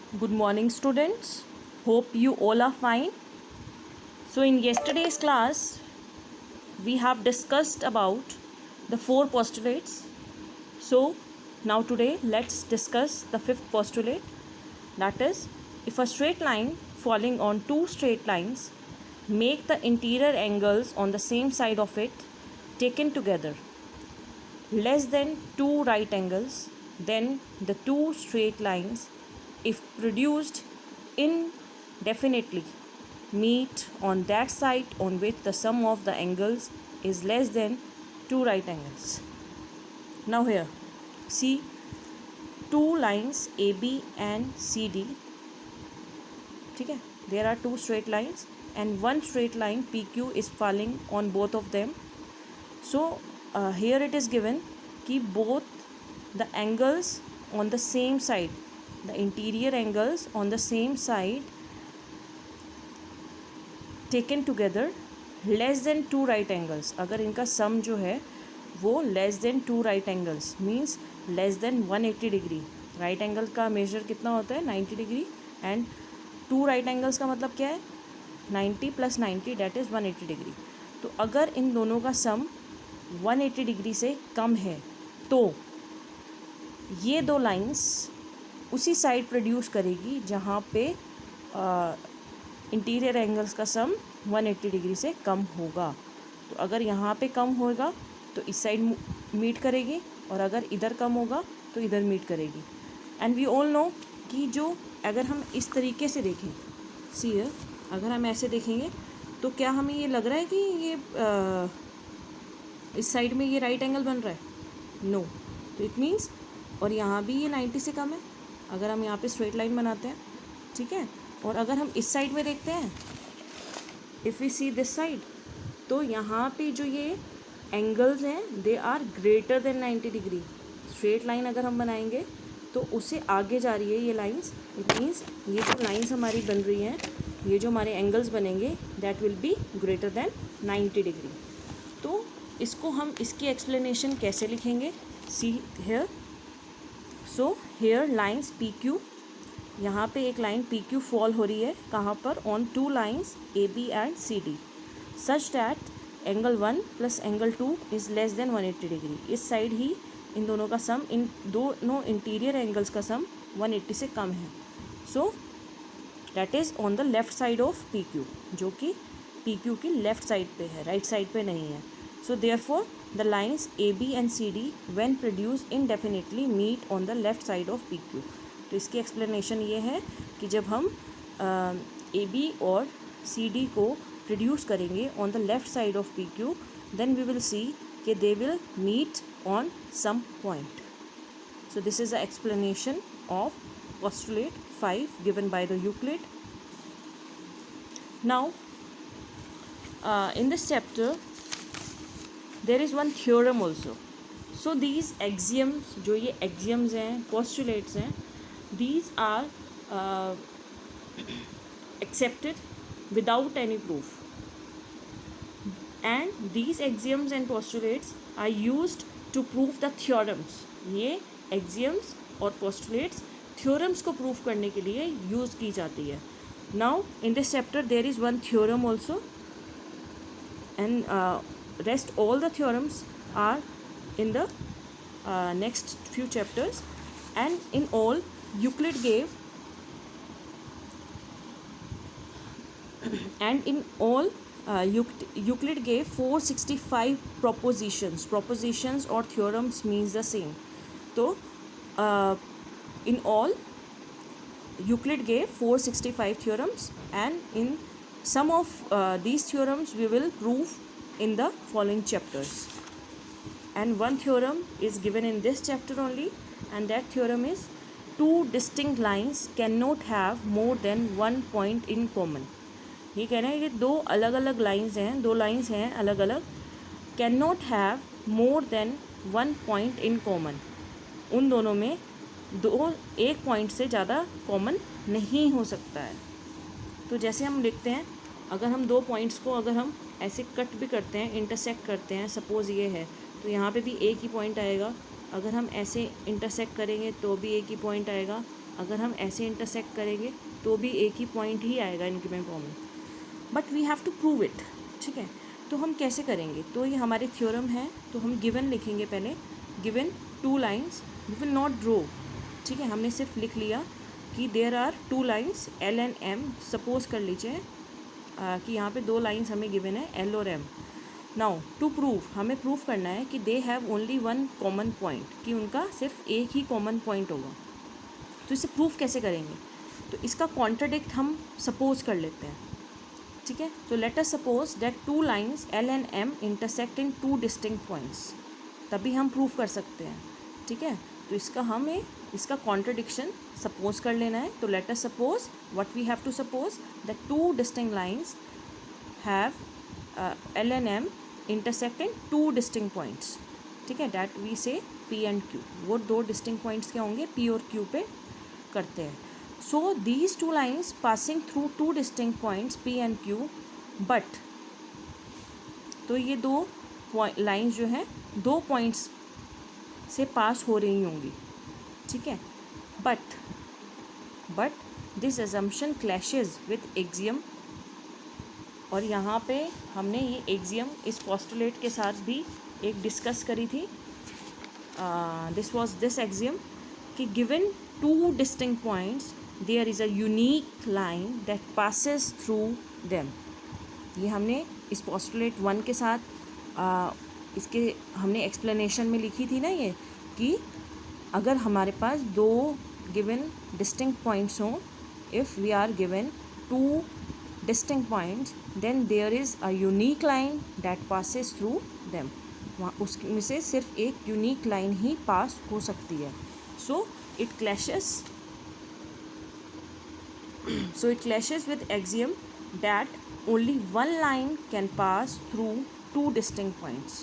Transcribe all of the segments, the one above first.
Good morning, students. Hope you all are fine. So, in yesterday's class, we have discussed about the four postulates. So, now today, let's discuss the fifth postulate. That is, if a straight line falling on two straight lines make the interior angles on the same side of it taken together less than two right angles, then the two straight lines, if produced indefinitely, meet on that side on which the sum of the angles is less than two right angles. Now here, see two lines AB and CD. ठीक है, there are two straight lines and one straight line PQ is falling on both of them. So here it is given कि both the angles on the same side, the interior angles on the same side taken together less than two right angles. अगर इनका sum जो है वो less than two right angles means less than 180 degree. Right angle का measure कितना होता है 90 degree and two right angles का मतलब क्या है 90 + 90 दैट इज़ 180 डिग्री. तो अगर इन दोनों का सम 180 डिग्री से कम है तो ये दो लाइंस उसी साइड प्रोड्यूस करेगी जहाँ पे इंटीरियर एंगल्स का सम 180 डिग्री से कम होगा. तो अगर यहाँ पे कम होगा तो इस साइड मीट करेगी और अगर इधर कम होगा तो इधर मीट करेगी. एंड वी ऑल नो कि जो अगर हम इस तरीके से देखें सी अगर हम ऐसे देखेंगे तो क्या हमें ये लग रहा है कि ये इस साइड में ये राइट एंगल बन रहा है? नो. तो इट मीन्स और यहाँ भी ये 90 से कम है अगर हम यहाँ पे स्ट्रेट लाइन बनाते हैं. ठीक है, और अगर हम इस साइड में देखते हैं if we see this side तो यहाँ पे जो ये एंगल्स हैं they are greater than 90 degree. Straight line अगर हम बनाएंगे तो उससे आगे जा रही है ये लाइंस. इट मीन्स ये जो लाइंस हमारी बन रही हैं ये जो हमारे एंगल्स बनेंगे that will be greater than 90 degree. तो इसको हम इसकी एक्सप्लेनेशन कैसे लिखेंगे? See here. So here lines P Q, यहाँ पे एक लाइन पी क्यू फॉल हो रही है कहाँ पर? On two lines A B and C D such that angle 1 + angle 2 is less than 180 degree. इस साइड ही इन दोनों का सम, इन दोनों इंटीरियर एंगल्स का सम 180 से कम है. So that is on the left side of P Q, जो कि पी क्यू की लेफ़्ट साइड पे है, राइट साइड पे नहीं है. So therefore the lines A B and C D when produce indefinitely meet on the left side of P Q. तो इसकी एक्सप्लेनेशन ये है कि जब हम ए बी और सी डी को प्रोड्यूस करेंगे on the left side of P Q then we will see कि they will meet on some point. So this is the explanation of postulate 5 given by the Euclid. Now in this chapter there is one theorem also. So these axioms, जो ये axioms हैं, postulates हैं, these are accepted without any proof. And these axioms and postulates are used to prove the theorems. ये axioms और postulates theorems को prove करने के लिए यूज़ की जाती है. Now in this chapter there is one theorem also and rest all the theorems are in the next few chapters. And in all Euclid gave and in all Euclid gave 465 propositions. Propositions or theorems means the same. So in all Euclid gave 465 theorems and in some of these theorems we will prove in the following chapters. And one theorem is given in this chapter only, and that theorem is two distinct lines cannot have more than one point in common. ये कह रहे हैं कि दो अलग अलग lines हैं, दो लाइंस हैं अलग अलग, can not have more than one point in common. उन दोनों में दो एक पॉइंट से ज़्यादा कॉमन नहीं हो सकता है. तो जैसे हम लिखते हैं, अगर हम दो पॉइंट्स को अगर हम ऐसे कट भी करते हैं, इंटरसेक्ट करते हैं, सपोज़ ये है तो यहाँ पे भी एक ही पॉइंट आएगा. अगर हम ऐसे इंटरसेक्ट करेंगे तो भी एक ही पॉइंट आएगा. अगर हम ऐसे इंटरसेक्ट करेंगे तो भी एक ही पॉइंट ही आएगा इनके में common, but we have to prove it, ठीक है। तो हम कैसे करेंगे, तो ये हमारे थ्योरम है, तो हम गिवन लिखेंगे पहले, given 2 lines, we will not draw, ठीक है, हमने सिर्फ लिख लिया कि there are 2 lines L and M, suppose कर लीजिए कि यहाँ पे 2 लाइन्स हमें गिवन है L और M। नाउ टू प्रूव, हमें प्रूव करना है कि they have only one common point, कि उनका सिर्फ एक ही कॉमन पॉइंट होगा। तो इसे प्रूव कैसे करेंगे, तो इसका कॉन्ट्राडिक्ट हम सपोज कर लेते हैं, ठीक है। तो let us suppose that 2 lines L and M intersect in 2 distinct points, तभी हम प्रूव कर सकते हैं, ठीक है। तो इसका कॉन्ट्रडिक्शन सपोज कर लेना है। तो let us suppose what we have to suppose that 2 distinct lines have L and M intersect in 2 distinct points, ठीक है, that we say P and Q। वो 2 डिस्टिंक्ट पॉइंट्स क्या होंगे, P और Q पे करते हैं। So these 2 lines passing through 2 distinct points P and Q, but, तो ये 2 लाइन्स जो हैं 2 पॉइंट्स से पास हो रही होंगी, ठीक है, but this assumption clashes with axiom, और यहाँ पे हमने ये एक्सियम इस पोस्टुलेट के साथ भी एक डिस्कस करी थी। दिस वाज दिस एक्सियम कि given 2 distinct points there is a unique line that passes through them. ये हमने इस पोस्टुलेट 1 के साथ इसके हमने एक्सप्लेनेशन में लिखी थी ना, ये कि अगर हमारे पास 2 गिवन डिस्टिंक्ट पॉइंट्स हों, if we are given 2 distinct points, then there is a unique line that passes through them। वहाँ उसमें से सिर्फ एक यूनिक लाइन ही पास हो सकती है। So it clashes with axiom that only one line can pass through 2 distinct points।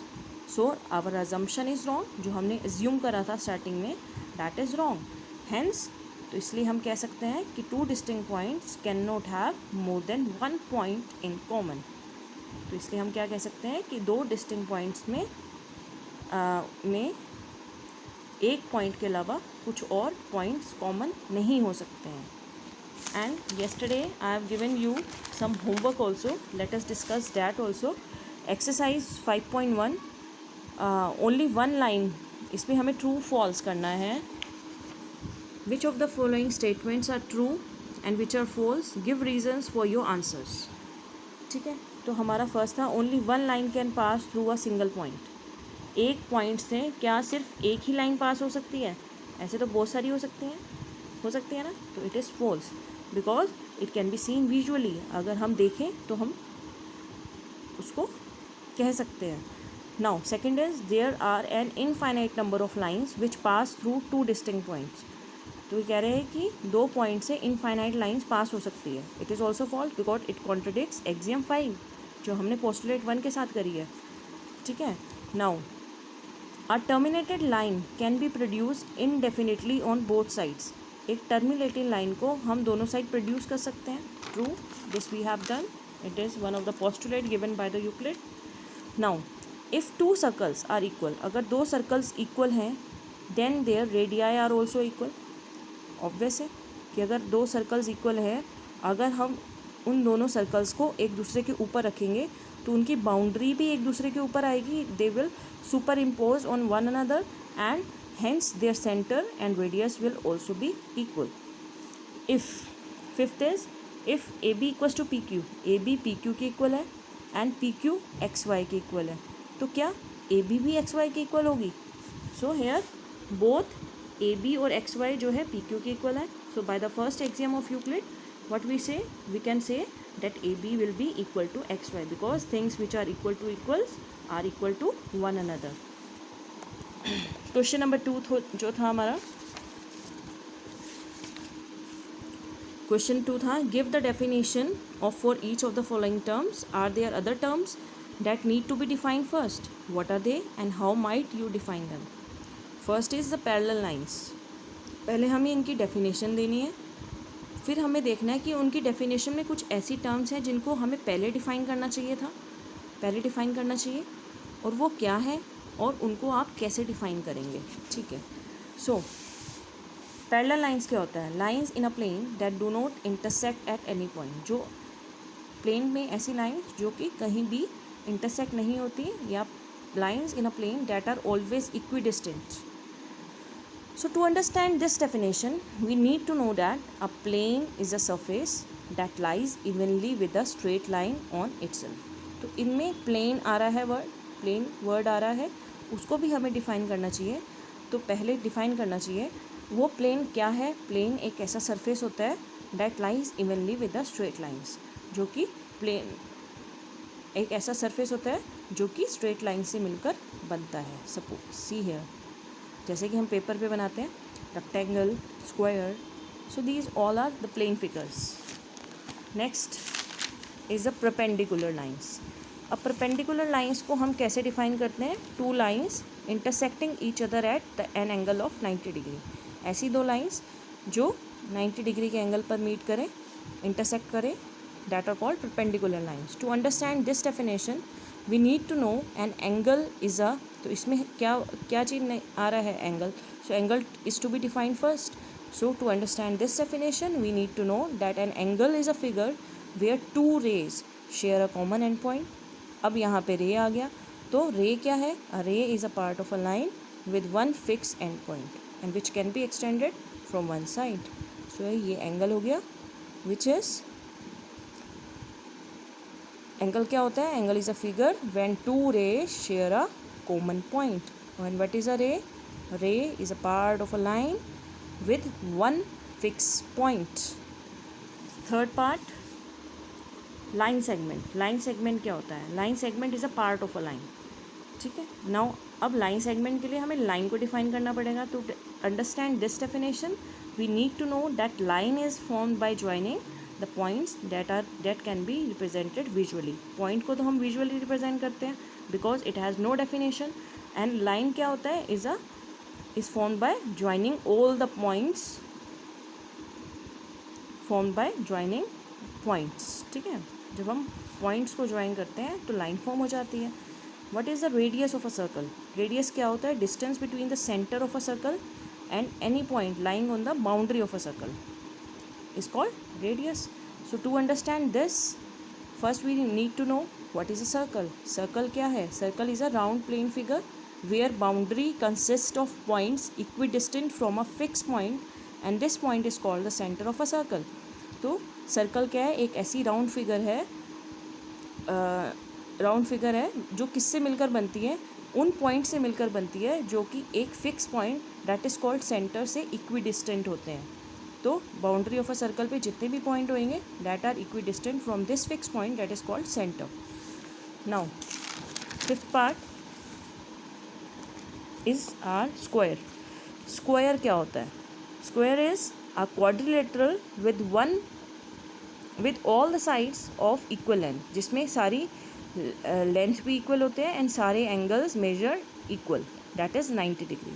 so our assumption is wrong, जो हमने assume करा था स्टार्टिंग में, that is wrong। hence तो इसलिए हम कह सकते हैं कि 2 distinct points can not have more than 1 point in common. तो इसलिए हम क्या कह सकते हैं कि 2 डिस्टिंक्ट पॉइंट्स में एक पॉइंट के अलावा कुछ और पॉइंट्स कॉमन नहीं हो सकते हैं। And yesterday I have given you some homework also, let us discuss that also. Exercise 5.1, only 1 line, इसमें हमें ट्रू फॉल्स करना है। Which of the following statements are true and which are false? Give reasons for your answers। ठीक है, तो हमारा first था only 1 line can pass through a single point. एक पॉइंट से क्या सिर्फ एक ही लाइन पास हो सकती है? ऐसे तो बहुत सारी हो सकती है ना। तो it is false because it can be seen visually. अगर हम देखें तो हम उसको कह सकते हैं। Now second is there are an infinite number of lines which pass through 2 distinct points. तो ये कह रहे हैं कि 2 पॉइंट से इनफाइनाइट लाइंस पास हो सकती है। It is also false because it contradicts axiom 5 जो हमने पोस्टुलेट 1 के साथ करी है, ठीक है। Now a terminated line can be produce indefinitely on both sides. एक टर्मिनेटेड लाइन को हम दोनों साइड प्रोड्यूस कर सकते हैं। True, this we have done, it is one of the postulate given by the Euclid. Now if 2 circles are equal, अगर 2 circles equal हैं, then their radii are also equal. Obvious है कि अगर 2 circles equal है, अगर हम उन दोनों सर्कल्स को एक दूसरे के ऊपर रखेंगे तो उनकी बाउंड्री भी एक दूसरे के ऊपर आएगी। They will superimpose on one another and hence their centre and radius will also be equal. If fifth is if A B equals to P Q, A B P Q के equal है and P Q X Y के equal है, तो क्या A B भी X Y के equal होगी? So here both A B और एक्स वाई जो है पी क्यू के इक्वल है। So by the first axiom of Euclid what we can say that AB will be equal to XY because things which are equal to equals are equal to one another। Question number 2 जो था हमारा, question 2 था give the definition of for each of the following terms, are there other terms that need to be defined first, what are they and how might you define them? First is the parallel lines. पहले हमें इनकी definition देनी है, फिर हमें देखना है कि उनकी डेफिनेशन में कुछ ऐसी टर्म्स हैं जिनको हमें पहले डिफ़ाइन करना चाहिए और वो क्या है और उनको आप कैसे डिफ़ाइन करेंगे, ठीक है। सो पैरेलल लाइंस क्या होता है? Lines in a plane that do not intersect at any point, जो प्लेन में ऐसी लाइंस जो कि कहीं भी इंटरसेक्ट नहीं होती, या lines in a plane that are always equidistant. So to understand this definition, we need to know that a plane is a surface that lies evenly with a straight line on itself. तो इनमें plane आ रहा है word, plane word आ रहा है, उसको भी हमें define करना चाहिए. तो पहले डिफ़ाइन करना चाहिए वो प्लेन क्या है. प्लेन एक ऐसा सरफेस होता है that lies evenly with the straight lines, जो कि प्लेन एक ऐसा सरफेस होता है जो कि स्ट्रेट लाइन से मिलकर बनता है. सपोज सी हियर, जैसे कि हम पेपर पे बनाते हैं rectangle, square. So these all are the plane figures. Next is a perpendicular lines. अब परपेंडिकुलर लाइंस को हम कैसे डिफाइन करते हैं? Two lines intersecting each other at an angle of 90 degree. ऐसी दो लाइंस जो 90 डिग्री के एंगल पर मीट करें, इंटरसेक्ट करें, that are called perpendicular lines. To understand this definition, we need to know an angle is a, तो इसमें क्या चीज़ आ रहा है? Angle. So angle is to be defined first. So to understand this definition, we need to know that an angle is a figure where two rays share a common endpoint. अब यहाँ पे रे आ गया, तो रे क्या है? A ray is a part of a line with one fixed endpoint and which can be extended from one side. So ये एंगल हो गया, which is एंगल. क्या होता है? Angle is a figure when two ray share a common point. When what is a ray? Ray is a part of a line with one fix point. Third part, line segment. Line segment क्या होता है? Line segment is a part of a line. ठीक है. Now अब line segment के लिए हमें line को डिफाइन करना पड़ेगा. To understand this definition, we need to know that line is formed by joining the points that can be represented visually. Point को तो हम विजुअली रिप्रेजेंट करते हैं because it has no definition. And line क्या होता है? Is formed by joining all the points, formed by joining points. ठीक है. जब हम पॉइंट्स को ज्वाइन करते हैं तो लाइन फॉर्म हो जाती है. What is the radius of a circle? Radius क्या होता है? Distance between the center of a circle and any point lying on the boundary of a circle is called radius. So to understand this, first we need to know what is a circle. Circle क्या है? Circle is a round plane figure where boundary consists of points equidistant from a fixed point and this point is called the center of a circle. तो circle क्या है? एक ऐसी round figure है, round figure है जो किससे मिलकर बनती है? उन पॉइंट से मिलकर बनती है जो कि एक fix point that is called centre से इक्विडिस्टेंट होते हैं. तो बाउंड्री ऑफ अ सर्कल पे जितने भी पॉइंट होंगे that are equidistant from this fix point that is called centre. Now fifth part is our square. Square क्या होता है? Square is a quadrilateral with all the sides of equal length, जिसमें सारी length भी equal होते हैं and सारे angles measure equal, that is 90 degree.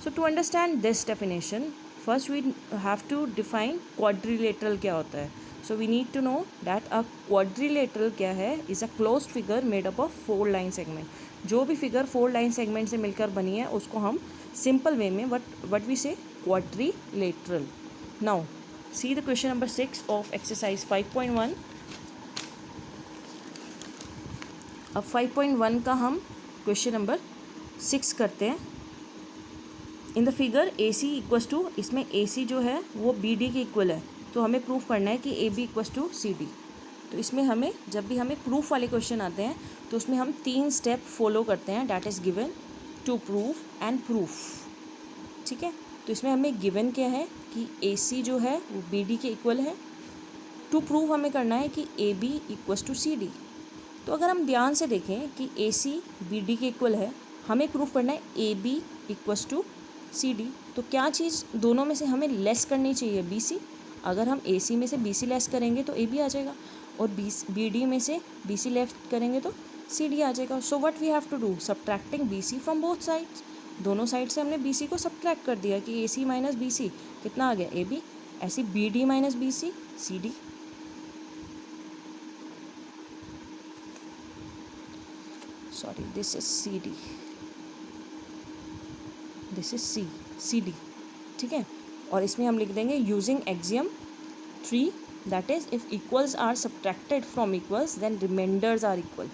So to understand this definition, first we have to define quadrilateral क्या होता है. So we need to know that a quadrilateral क्या है? Is a close figure made up of 4 line segment. जो भी figure 4 line segment से मिलकर बनी है उसको हम सिंपल वे में वट वी से quadrilateral. Now see the question number 6 of exercise 5.1. अब 5.1 का हम क्वेश्चन नंबर 6 करते हैं. In the figure A C equals to, इसमें ए सी जो है वो बी डी के इक्वल है, तो हमें प्रूफ करना है कि A B equals to C D. तो इसमें हमें जब भी हमें प्रूफ वाले क्वेश्चन आते हैं तो उसमें हम 3 स्टेप फॉलो करते हैं, that is given, to proof and proof. ठीक है. तो इसमें हमें गिवन क्या है कि ए सी जो है वो बी डी के इक्वल है. टू प्रूव हमें करना है कि A B equals to C D. तो अगर हम ध्यान से देखें कि ए सी बी डी के इक्वल है, हमें प्रूफ करना है A B equals to C D. तो क्या चीज़ दोनों में से हमें लेस करनी चाहिए? B C. अगर हम ए सी में से बी सी लेस करेंगे तो ए बी आ जाएगा, और बी डी में से बी सी लेस करेंगे तो सी डी आ जाएगा. So what we have to do? Subtracting B C from both sides. दोनों साइड से हमने बी सी को सब्ट्रैक्ट कर दिया कि ए सी माइनस बी सी कितना आ गया? A B. AC B D minus B C, C D. Sorry, this is C D, this is C D. ठीक है. और इसमें हम लिख देंगे using axiom 3, that is if equals are subtracted from equals then reminders are equal.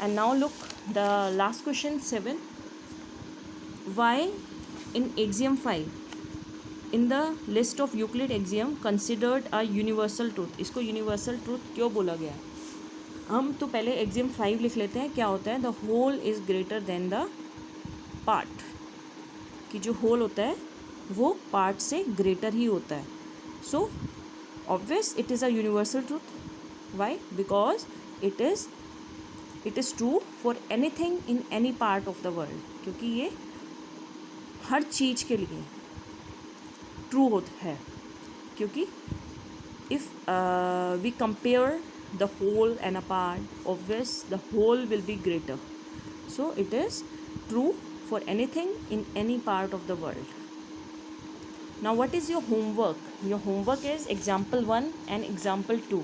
And now look, the last question 7. Why in axiom 5 in the list of Euclid axiom considered a universal truth? इसको universal truth क्यों बोला गया है? हम तो पहले axiom 5 लिख लेते हैं. क्या होता है? The whole is greater than the part. कि जो whole होता है वो part से greater ही होता है. So obvious it is a universal truth. Why? Because it is true for anything in any part of the world. क्योंकि ये हर चीज़ के लिए ट्रू होता है. क्योंकि if we compare the whole and a part, obvious the whole will be greater. So it is true for anything in any part of the world. Now what is your homework? Your homework is example 1 and example 2.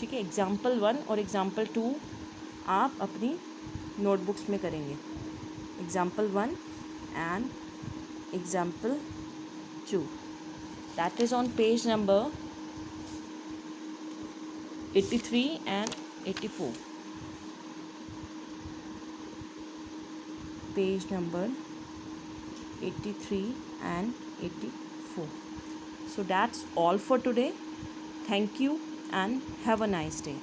ठीक है, example 1 और example 2 आप अपनी notebooks में करेंगे. Example 1 and example 2, that is on page number 83 and 84. Page number 83 and 84. So that's all for today. Thank you and have a nice day.